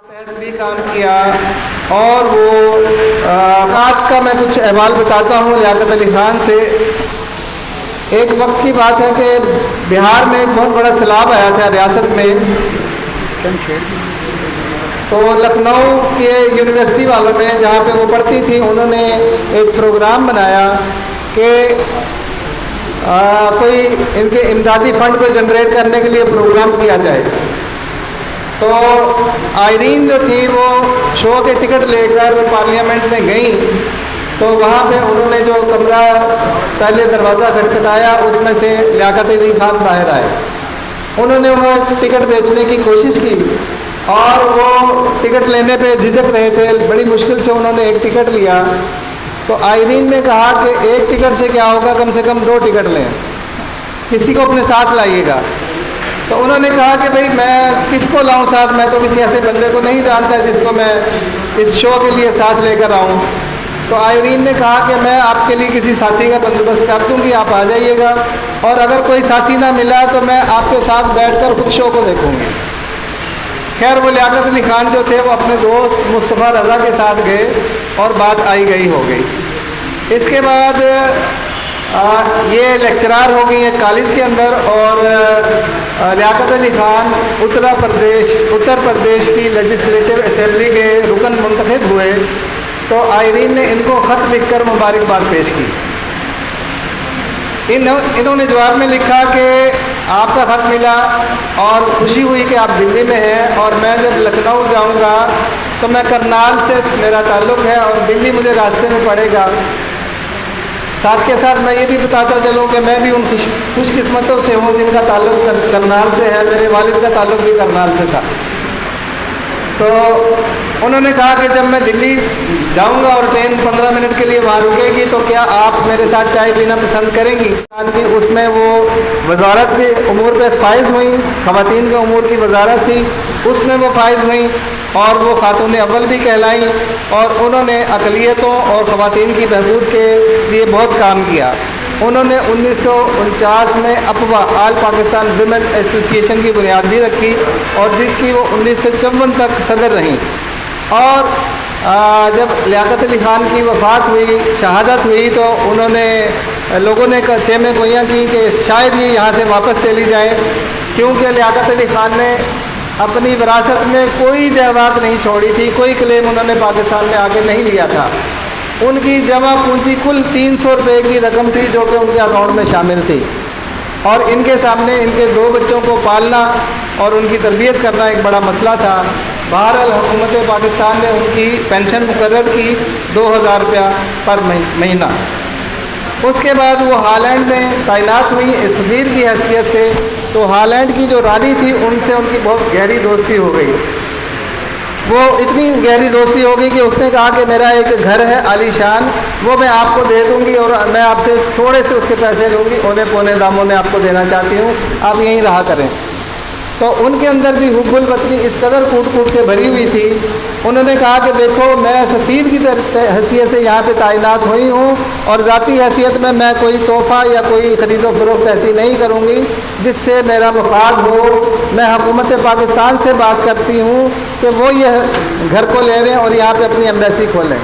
तहत भी काम किया। और वो बात का मैं कुछ अहवाल बताता हूँ लियाकत अली खान से। एक वक्त की बात है कि बिहार में एक बहुत बड़ा सैलाब आया था रियासत में। तो लखनऊ के यूनिवर्सिटी वालों ने, जहाँ पे वो पढ़ती थी, उन्होंने एक प्रोग्राम बनाया कि कोई इनके इमदादी फंड को जनरेट करने के लिए प्रोग्राम किया जाए। तो आयरीन जो थी वो शो के टिकट लेकर पार्लियामेंट में गई। तो वहाँ पे उन्होंने जो कमरा पहले दरवाज़ा खटखटाया, उसमें से लियाकत अली खान बाहर आए। उन्होंने उन्हें टिकट बेचने की कोशिश की और वो टिकट लेने पे झिझक रहे थे। बड़ी मुश्किल से उन्होंने एक टिकट लिया। तो आयरीन ने कहा कि एक टिकट से क्या होगा, कम से कम 2 टिकट लें, किसी को अपने साथ लाइएगा। तो उन्होंने कहा कि भाई मैं किसको लाऊं साथ, मैं तो किसी ऐसे बंदे को नहीं जानता जिसको मैं इस शो के लिए साथ लेकर आऊं। तो आयरीन ने कहा कि मैं आपके लिए किसी साथी का बंदोबस्त कर दूंगी, आप आ जाइएगा, और अगर कोई साथी ना मिला तो मैं आपके साथ बैठकर खुद शो को देखूंगी। खैर वो लियाकत अली खान जो थे वो अपने दोस्त मुस्तफ़ा रज़ा के साथ गए और बात आई गई हो गई। इसके बाद ये लेक्चरार हो गई हैं कॉलेज के अंदर, और लियाकत अली खान उत्तर प्रदेश की लेजिस्लेटिव असेंबली के रुकन मुंतखब हुए। तो आयरीन ने इनको ख़त लिखकर मुबारकबाद पेश की। इन्होंने जवाब में लिखा कि आपका ख़त मिला और खुशी हुई कि आप दिल्ली में हैं, और मैं जब लखनऊ जाऊंगा तो मैं करनाल से मेरा ताल्लुक़ है और दिल्ली मुझे रास्ते में पड़ेगा। साथ के साथ मैं ये भी बताता चलूँ कि मैं भी उन खुशकिस्मतों से हूँ जिनका ताल्लुक़ करनाल से है। मेरे वालिद का ताल्लुक़ भी करनाल से था। तो उन्होंने कहा कि जब मैं दिल्ली जाऊंगा और ट्रेन 15 मिनट के लिए वहाँ रुकेगी तो क्या आप मेरे साथ चाय पीना पसंद करेंगी। उसमें वो वजारत के उमूर पे फाइज हुई, ख़वातीन के उमूर की वजारत थी, उसमें वो फाइज हुई और वो खातून अव्वल भी कहलाई। और उन्होंने अक़लियतों और ख़वातीन की बहबूद के लिए बहुत काम किया। उन्होंने 1949 में अपवा आल पाकिस्तान विमेन एसोसिएशन की बुनियाद भी रखी और जिसकी वो 1954 तक सदर रहीं। और जब लियाकत अली खान की वफ़ात हुई, शहादत हुई, तो उन्होंने लोगों ने चेमे गोइयाँ की कि शायद ये यहाँ से वापस चली जाएँ, क्योंकि लियाकत अली खान ने अपनी विरासत में कोई जायदाद नहीं छोड़ी थी, कोई क्लेम उन्होंने पाकिस्तान में आके नहीं लिया था। उनकी जमा पूंजी कुल 300 रुपये की रकम थी जो कि उनके अकाउंट में शामिल थी। और इनके सामने इनके 2 बच्चों को पालना और उनकी तरबियत करना एक बड़ा मसला था। बहरहाल हुकूमत पाकिस्तान ने उनकी पेंशन मुकर्रर की 2000 रुपया पर महीना। उसके बाद वो हॉलैंड में तैनात हुई सफ़ीर की हैसियत से। तो हॉलैंड की जो रानी थी उनसे उनकी बहुत गहरी दोस्ती हो गई। वो इतनी गहरी दोस्ती हो गई कि उसने कहा कि मेरा एक घर है आलीशान, वो मैं आपको दे दूंगी और मैं आपसे थोड़े से उसके पैसे लूँगी, औने पौने दामों में आपको देना चाहती हूँ, आप यहीं रहा करें। तो उनके अंदर भी हुब्बुल वतनी इस कदर कूट कूट के भरी हुई थी। उन्होंने कहा कि देखो मैं सफ़ीर की हैसियत से यहाँ पे तैनात हुई हूँ और ज़ाती हैसियत में मैं कोई तोहफ़ा या कोई ख़रीदो फरोख्त ऐसी नहीं करूँगी जिससे मेरा मफाद हो। मैं हुकूमत पाकिस्तान से बात करती हूँ कि वो ये घर को ले लें और यहाँ पे अपनी एम्बेसी खोलें।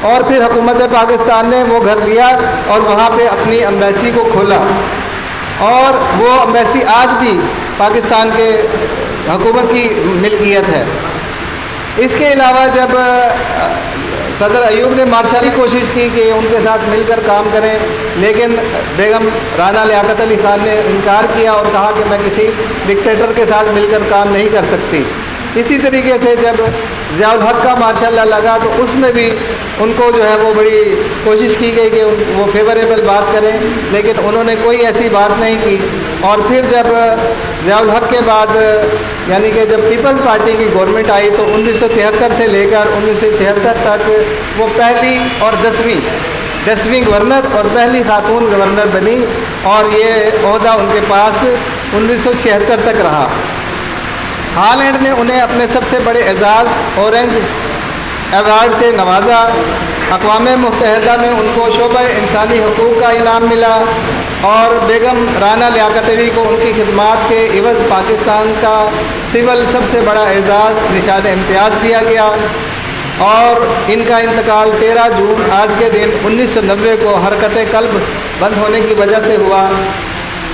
और फिर हुकूमत पाकिस्तान ने वो घर लिया और वहाँ पे अपनी एम्बेसी को खोला, और वो एम्बेसी आज भी पाकिस्तान के हुकूमत की मिल्कियत है। इसके अलावा जब सदर अयूब ने मार्शली कोशिश की कि उनके साथ मिलकर काम करें, लेकिन बेगम राना लियाकत अली खान ने इनकार किया और कहा कि मैं किसी डिक्टेटर के साथ मिलकर काम नहीं कर सकती। इसी तरीके से जब ज़ियाउल हक़ का मार्शल लगा तो उसमें भी उनको जो है वो बड़ी कोशिश की गई कि वो फेवरेबल बात करें, लेकिन उन्होंने कोई ऐसी बात नहीं की। और फिर जब ज़ियाउल हक़ के बाद यानी कि जब पीपल्स पार्टी की गवर्नमेंट आई तो 1973 से लेकर 1976 तक वो पहली और 10वीं गवर्नर और पहली खातून गवर्नर बनी, और ये ओहदा उनके पास 1976 तक रहा। हॉलैंड ने उन्हें अपने सबसे बड़े एजाज़ ऑरेंज अवार्ड से नवाजा। अक़वाम मुत्तहिदा में उनको शोबा इंसानी हकूक़ का इनाम मिला और बेगम राना लियाकत अली को उनकी खिदमात के इवज़ पाकिस्तान का सिविल सबसे बड़ा एजाज़ निशान इम्तियाज़ दिया गया और इनका इंतकाल 13 जून आज के दिन 1990 को हरकत कल्ब बंद होने की वजह से हुआ।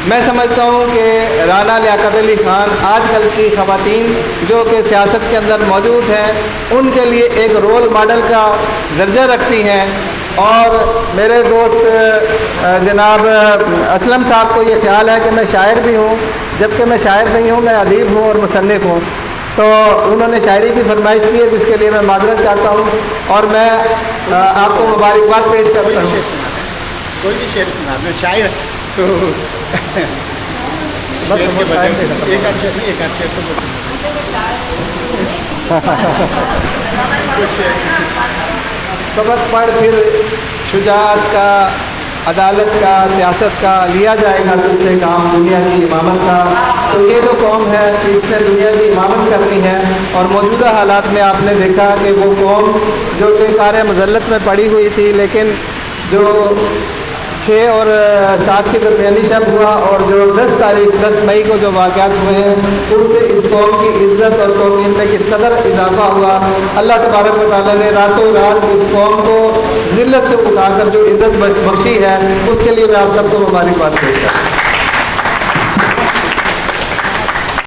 मैं समझता हूँ कि राना लियाकत अली ख़ान आजकल की ख़वातीन जो कि सियासत के अंदर मौजूद हैं उनके लिए एक रोल मॉडल का दर्जा रखती हैं और मेरे दोस्त जनाब असलम साहब को ये ख्याल है कि मैं शायर भी हूँ, जबकि मैं शायर नहीं हूँ, मैं अदीब हूँ और मुसन्निफ़ हूँ। तो उन्होंने शायरी की फरमाइश की है जिसके लिए मैं माजरत चाहता हूँ और मैं आपको मुबारकबाद पेश करता हूँ। कोई भी शेर सुना, मैं शायर तो बस एक अच्छे तो सबक पढ़ फिर शुजाअत का, अदालत का, सियासत का लिया जाएगा तुझसे काम दुनिया की इमामत का। तो ये जो कौम है इसने दुनिया की इमामत करनी है और मौजूदा हालात में आपने देखा कि वो कौम जो कि कार मज़ल्लत में पड़ी हुई थी, लेकिन जो 6 और 7 के दरमियानी शब हुआ और जो 10 मई को जो वाक़यात हुए हैं उससे इस कौम की इज़्ज़त और तौक़ीर में किस कदर इजाफा हुआ। अल्लाह तबारक व तआला ने रातों रात इस कौम को ज़िल्लत से उठाकर जो इज़्ज़त बख्शी है उसके लिए मैं आप सबको मुबारकबाद पेश करता हूँ।